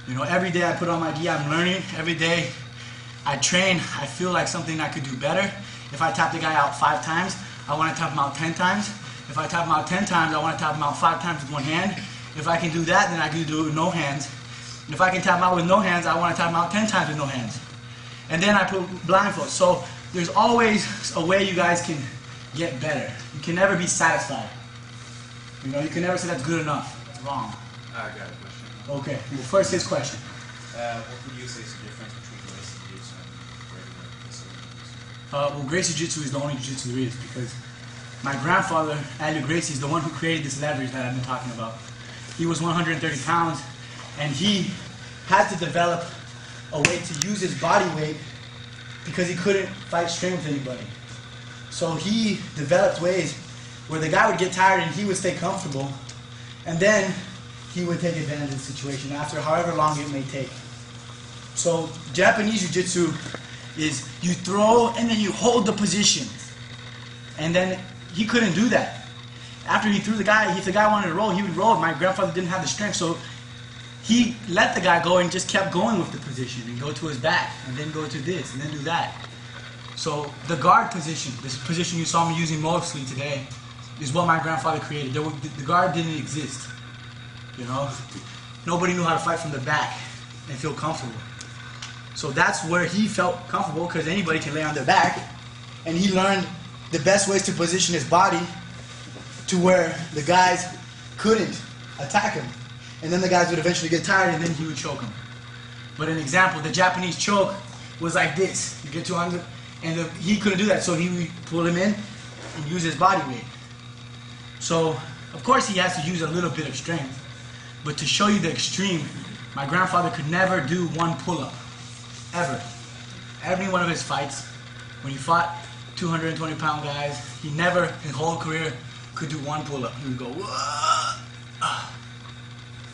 You know, every day I put on my gi, I'm learning. Every day I train, I feel like something I could do better. If I tap the guy out 5 times, I want to tap him out 10 times. If I tap him out 10 times, I want to tap him out 5 times with one hand. If I can do that, then I can do it with no hands. If I can tap him out with no hands, I want to tap him out 10 times with no hands. And then I put blindfolds. So there's always a way you guys can get better. You can never be satisfied. You know, you can never say that's good enough. It's wrong. I got a question. Okay, well, first his question. What would you say is the difference between Gracie Jiu-Jitsu and regular Brazilian Jiu-Jitsu? Well, Gracie Jiu-Jitsu is the only Jiu-Jitsu there is, because my grandfather, Gracie, is the one who created this leverage that I've been talking about. He was 130 pounds, and he had to develop a way to use his body weight because he couldn't fight strength with anybody. So he developed ways where the guy would get tired and he would stay comfortable, and then he would take advantage of the situation after however long it may take. So Japanese Jiu-Jitsu is you throw and then you hold the position. And then he couldn't do that. After he threw the guy, if the guy wanted to roll, he would roll. My grandfather didn't have the strength, so he let the guy go and just kept going with the position and go to his back and then go to this and then do that. So the guard position, this position you saw me using mostly today, is what my grandfather created. The guard didn't exist. You know, nobody knew how to fight from the back and feel comfortable. So that's where he felt comfortable, because anybody can lay on their back, and he learned the best ways to position his body to where the guys couldn't attack him. And then the guys would eventually get tired and then he would choke them. But an example, the Japanese choke was like this. You get 200, and he couldn't do that, so he would pull him in and use his body weight. So, of course he has to use a little bit of strength. But to show you the extreme, my grandfather could never do one pull-up. Ever. Every one of his fights, when he fought 220-pound guys, he never, his whole career, could do one pull-up. He would go, whoa,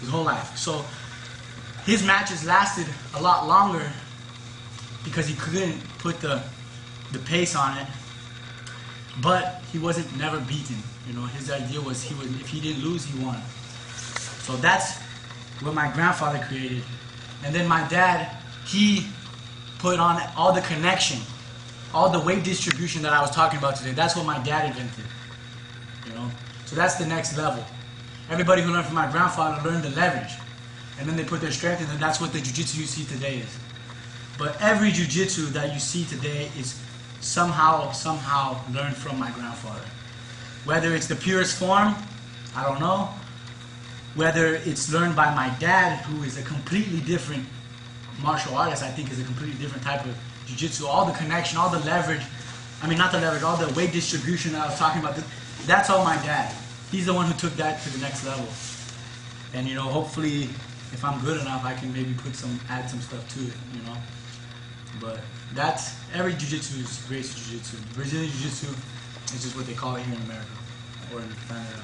his whole life. So his matches lasted a lot longer because he couldn't put the pace on it. But he wasn't never beaten. You know, his idea was if he didn't lose, he won. So that's what my grandfather created. And then my dad, he put on all the connection, all the weight distribution that I was talking about today. That's what my dad invented. You know? So that's the next level. Everybody who learned from my grandfather learned the leverage. And then they put their strength in, and that's what the jiu-jitsu you see today is. But every jiu-jitsu that you see today is somehow learned from my grandfather. Whether it's the purest form, I don't know. Whether it's learned by my dad, who is a completely different martial artist, I think is a completely different type of jiu-jitsu. All the connection, all the leverage, I mean not the leverage, all the weight distribution that I was talking about, that's all my dad. He's the one who took that to the next level. And you know, hopefully, if I'm good enough, I can maybe add some stuff to it, you know. But that's, every jiu-jitsu is Gracie Jiu-Jitsu. Brazilian Jiu-Jitsu is just what they call it here in America, or in Canada.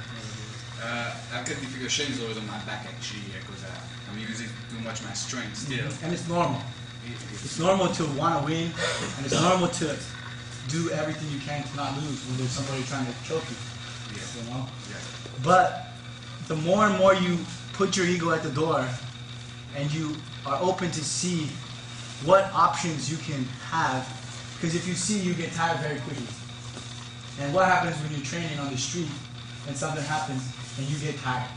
Anche di figure always on my back actually, because I'm using too much my strength still. And it's normal. It's normal to want to win, and it's normal to do everything you can to not lose when there's somebody trying to choke you. Yeah. You know? Yeah. But the more and more you put your ego at the door, and you are open to see what options you can have, because if you see, you get tired very quickly. And what happens when you're training on the street and something happens and you get tired?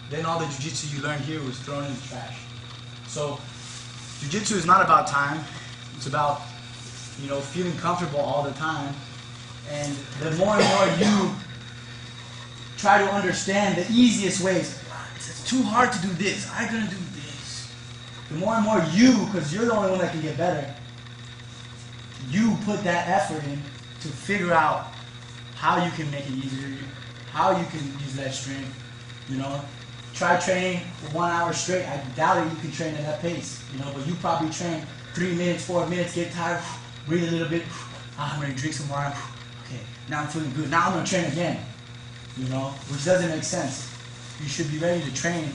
Then all the jiu-jitsu you learned here was thrown in the trash. So jiu-jitsu is not about time. It's about, you know, feeling comfortable all the time. And the more and more you try to understand the easiest ways, it's too hard to do this, I'm gonna do this. The more and more you, because you're the only one that can get better, you put that effort in to figure out how you can make it easier, how you can use that strength, you know. Try training for 1 hour straight. I doubt it you can train at that pace, you know, but you probably train 3 minutes, 4 minutes, get tired, breathe a little bit, I'm gonna drink some water, okay, now I'm feeling good, now I'm gonna train again, you know, which doesn't make sense. You should be ready to train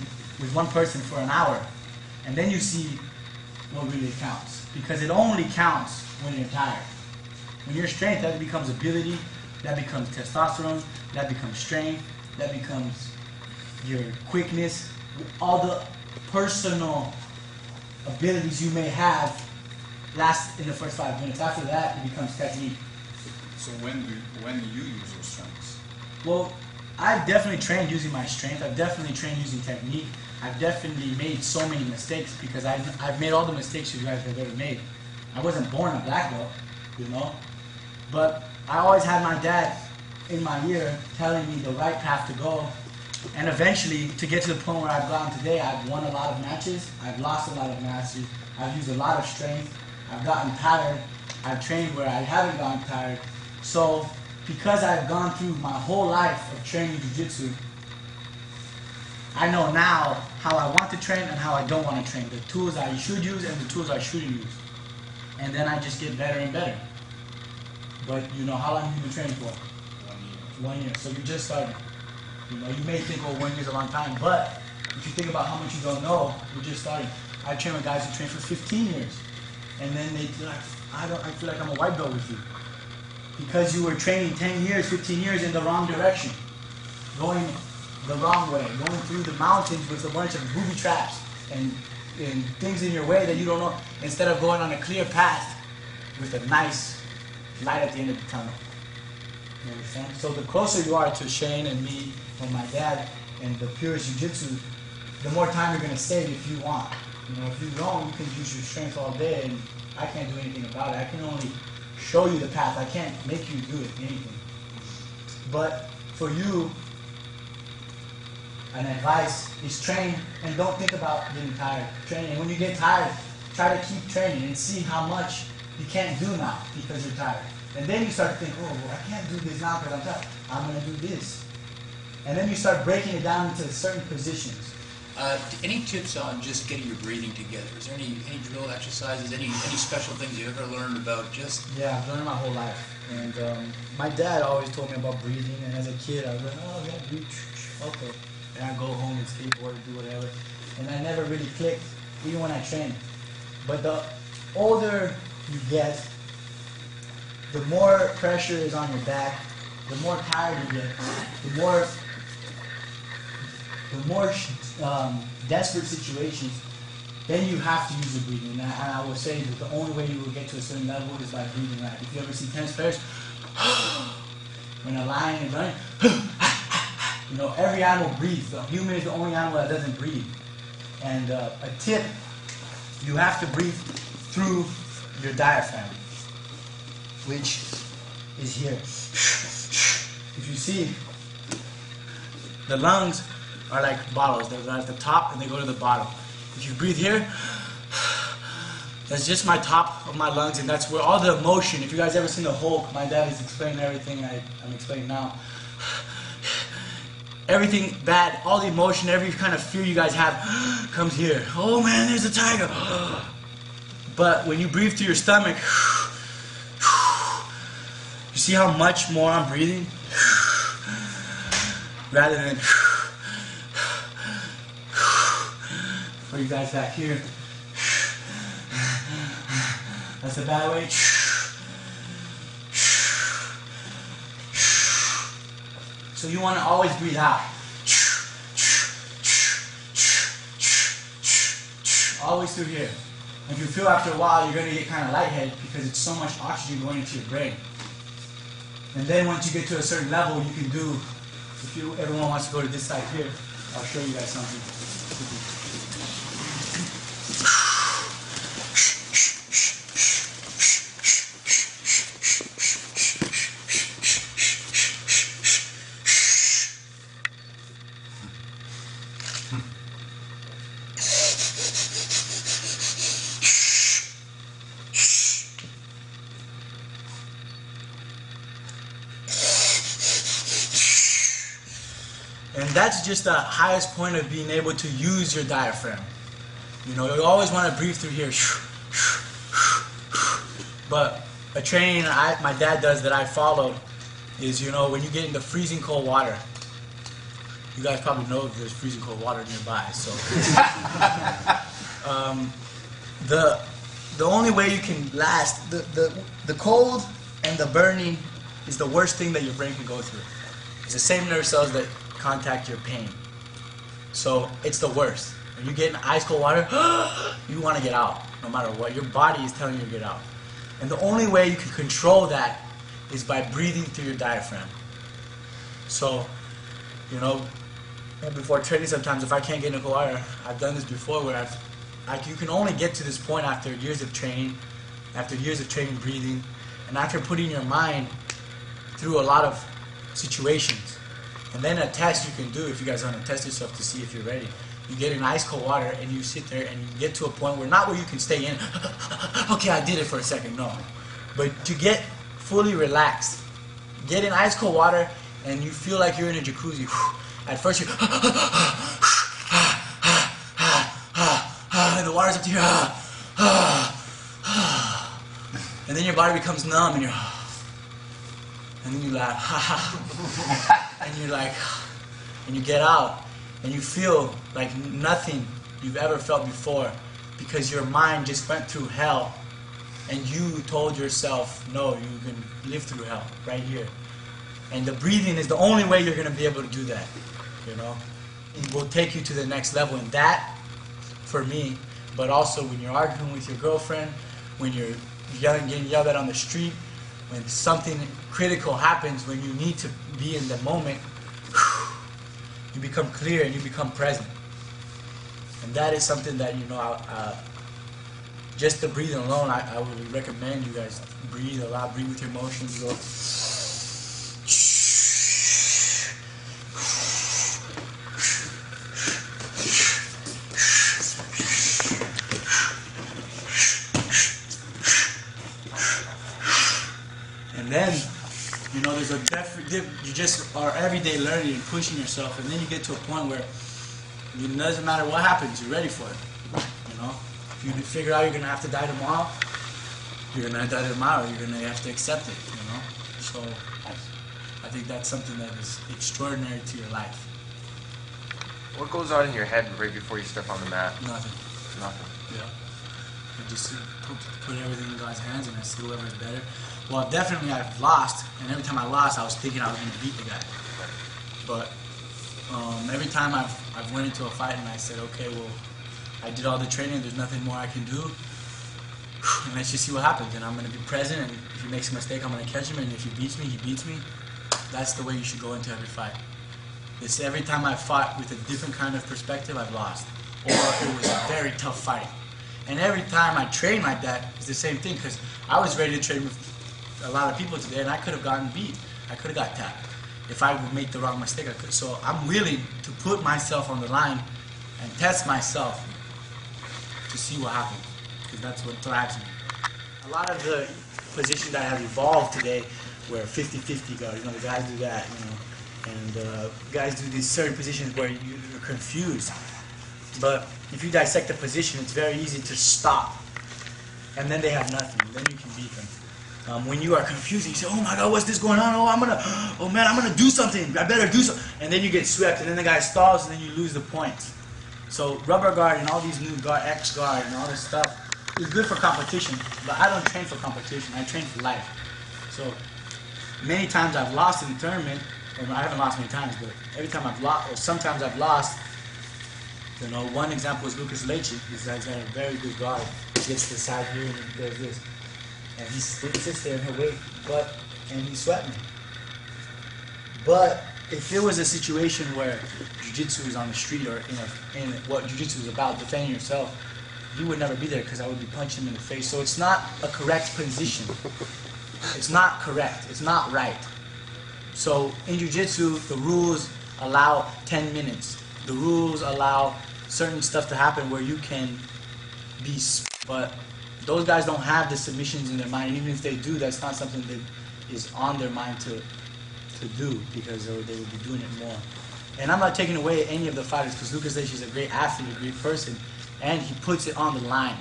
with one person for an hour, and then you see what really counts, because it only counts when you're tired. When you're strength, that becomes ability, that becomes testosterone, that becomes strength, that becomes your quickness. All the personal abilities you may have last in the first 5 minutes. After that, it becomes technique. So when do you use those strengths? Well, I've definitely trained using my strength. I've definitely trained using technique. I've definitely made so many mistakes because I've made all the mistakes you guys have ever made. I wasn't born a black belt, you know, but I always had my dad in my ear telling me the right path to go. And eventually, to get to the point where I've gotten today, I've won a lot of matches, I've lost a lot of matches, I've used a lot of strength, I've gotten tired, I've trained where I haven't gotten tired. So, because I've gone through my whole life of training jiu-jitsu, I know now how I want to train and how I don't want to train, the tools I should use and the tools I shouldn't use. And then I just get better and better. But you know, how long have you been training for? 1 year. 1 year, so you're just starting. You know, you may think, oh, 1 year is a long time, but if you think about how much you don't know, you're just starting. I train with guys who train for 15 years, and then they feel like, I feel like I'm a white belt with you. Because you were training 10 years, 15 years in the wrong direction. Going the wrong way, going through the mountains with a bunch of booby traps and things in your way that you don't know, instead of going on a clear path with a nice light at the end of the tunnel. You understand? So the closer you are to Shane and me and my dad and the purest jiu-jitsu, the more time you're going to save if you want. You know, if you don't, you can use your strength all day and I can't do anything about it. I can only show you the path. I can't make you do anything. But for you, an advice is train and don't think about getting tired. Train, and when you get tired, try to keep training and see how much you can't do now because you're tired. And then you start to think, oh, well, I can't do this now because I'm tired. I'm going to do this. And then you start breaking it down into certain positions. Any tips on just getting your breathing together? Is there any drill exercises, any special things you ever learned about just? Yeah, I've learned my whole life. And my dad always told me about breathing. And as a kid, I was like, oh, yeah, breathe. Okay. And I go home and skateboard and do whatever. And I never really clicked, even when I trained. But the older you get, the more pressure is on your back, the more tired you get, the more desperate situations, then you have to use your breathing. And I will say that the only way you will get to a certain level is by breathing right. If you ever see tennis players, when a lion is running, you know, every animal breathes. The human is the only animal that doesn't breathe. And a tip, you have to breathe through your diaphragm, which is here. If you see, the lungs are like bottles. They're at the top and they go to the bottom. If you breathe here, that's just my top of my lungs, and that's where all the emotion, if you guys ever seen the Hulk, my dad is explaining everything I'm explaining now. Everything bad, all the emotion, every kind of fear you guys have comes here. Oh man, there's a tiger. But when you breathe through your stomach, you see how much more I'm breathing? Rather than for you guys back here. That's a bad way. So you want to always breathe out. Always through here. If you feel after a while you're going to get kind of lightheaded because it's so much oxygen going into your brain. And then once you get to a certain level, you can do, if everyone wants to go to this side here, I'll show you guys something. And that's just the highest point of being able to use your diaphragm. You know, you always want to breathe through here. But a training my dad does that I followed is, you know, when you get into freezing cold water, you guys probably know if there's freezing cold water nearby, so. The only way you can last, the cold and the burning is the worst thing that your brain can go through. It's the same nerve cells that contact your pain. So it's the worst. When you get in ice cold water, you want to get out, no matter what. Your body is telling you to get out. And the only way you can control that is by breathing through your diaphragm. So, you know, before training sometimes, if I can't get in cold water, I've done this before where you can only get to this point after years of training breathing, and after putting your mind through a lot of situations. And then a test you can do, if you guys want to test yourself to see if you're ready. You get in ice cold water and you sit there and you get to a point where, not where you can stay in, okay, I did it for a second, no. But to get fully relaxed. Get in ice cold water and you feel like you're in a jacuzzi. At first you're and the water's up to here. And then your body becomes numb and and then you laugh. And you're like, and you get out and you feel like nothing you've ever felt before, because your mind just went through hell and you told yourself, no, you can live through hell right here. And the breathing is the only way you're going to be able to do that, you know. It will take you to the next level, and that, for me, but also when you're arguing with your girlfriend, when you're getting yelled at on the street, when something critical happens, when you need to be in the moment, you become clear and you become present. And that is something that, you know, just the breathing alone, I would recommend you guys breathe a lot, breathe with your emotions, go. And then, you know, there's a you just are everyday learning and pushing yourself, and then you get to a point where it doesn't matter what happens, you're ready for it. You know, if you figure out you're gonna have to die tomorrow, you're gonna die tomorrow. You're gonna have to accept it. You know, so I think that's something that is extraordinary to your life. What goes on in your head right before you step on the mat? Nothing. Nothing. Yeah. I just put everything in God's hands, and I see whoever's better. Well, definitely I've lost, and every time I lost, I was thinking I was going to beat the guy. But every time I've went into a fight and I said, okay, well, I did all the training, there's nothing more I can do, and let's just see what happens. And I'm going to be present, and if he makes a mistake, I'm going to catch him, and if he beats me, he beats me. That's the way you should go into every fight. It's every time I fought with a different kind of perspective, I've lost. Or it was a very tough fight. And every time I train like that, it's the same thing, because I was ready to train with a lot of people today, and I could have gotten beat. I could have got tapped. If I would make the wrong mistake, I could. So I'm willing to put myself on the line and test myself to see what happens, because that's what drives me. A lot of the positions that have evolved today, where 50-50 guard, you know, the guys do that, you know, and guys do these certain positions where you're confused. But if you dissect the position, it's very easy to stop, and then they have nothing. Then you can beat them. When you are confused, you say, "Oh my God, what's this going on? Oh man, I'm gonna do something. I better do something." And then you get swept, and then the guy stalls, and then you lose the points. So rubber guard and all these new guard, X guard, and all this stuff is good for competition. But I don't train for competition. I train for life. So many times I've lost in the tournament, or I haven't lost many times, but every time I've lost, or sometimes I've lost. You know, one example is Lucas Leite. He's got a very good guard. He gets to the side here and he does this. And he sits there and he'll wait, and he swept me. But if it was a situation where jiu-jitsu is on the street, or in what jiu-jitsu is about, defending yourself, he would never be there, because I would be punching him in the face. So it's not a correct position. It's not correct. It's not right. So in jiu-jitsu, the rules allow 10 minutes. The rules allow certain stuff to happen where you can be, but those guys don't have the submissions in their mind, and even if they do, that's not something that is on their mind to do, because they would be doing it more. And I'm not taking away any of the fighters, because Lucas Leite is a great athlete, a great person, and he puts it on the line.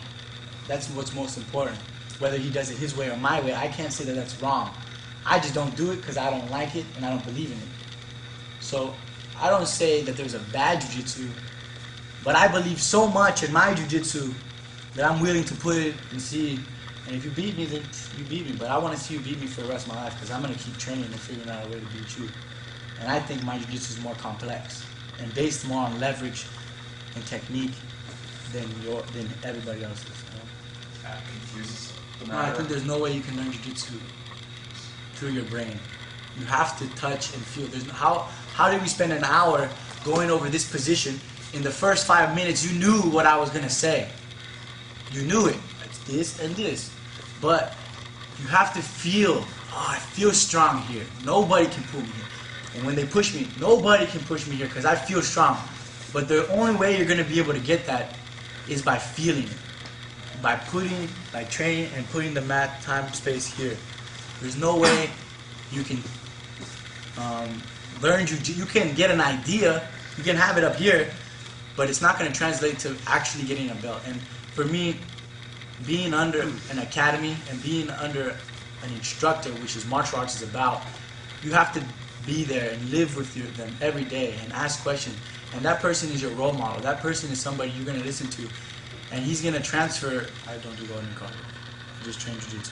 That's what's most important. Whether he does it his way or my way, I can't say that that's wrong. I just don't do it because I don't like it and I don't believe in it. So I don't say that there's a bad jiu-jitsu, but I believe so much in my jiu-jitsu that I'm willing to put it and see. And if you beat me, then you beat me. But I want to see you beat me for the rest of my life, because I'm going to keep training and figuring out a way to beat you. And I think my jiu-jitsu is more complex and based more on leverage and technique than everybody else's. You know? That confuses the No, I matter. think there's no way you can learn jiu-jitsu through your brain. You have to touch and feel. How did we spend an hour going over this position? In the first 5 minutes, you knew what I was gonna say. You knew it. It's this and this. But you have to feel, I feel strong here. Nobody can pull me here. And when they push me, nobody can push me here because I feel strong. But the only way you're gonna be able to get that is by feeling it. By training and putting the mat, time, space here. There's no way you can learn jiu-jitsu. You can get an idea, you can have it up here, but it's not going to translate to actually getting a belt. And for me, being under an academy and being under an instructor, which is martial arts is about, you have to be there and live with them every day and ask questions. And that person is your role model. That person is somebody you're going to listen to. And he's going to transfer. I don't do golden cardio. I just train jiu-jitsu.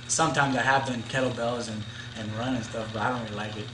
Sometimes I have done kettlebells and run and stuff, but I don't really like it.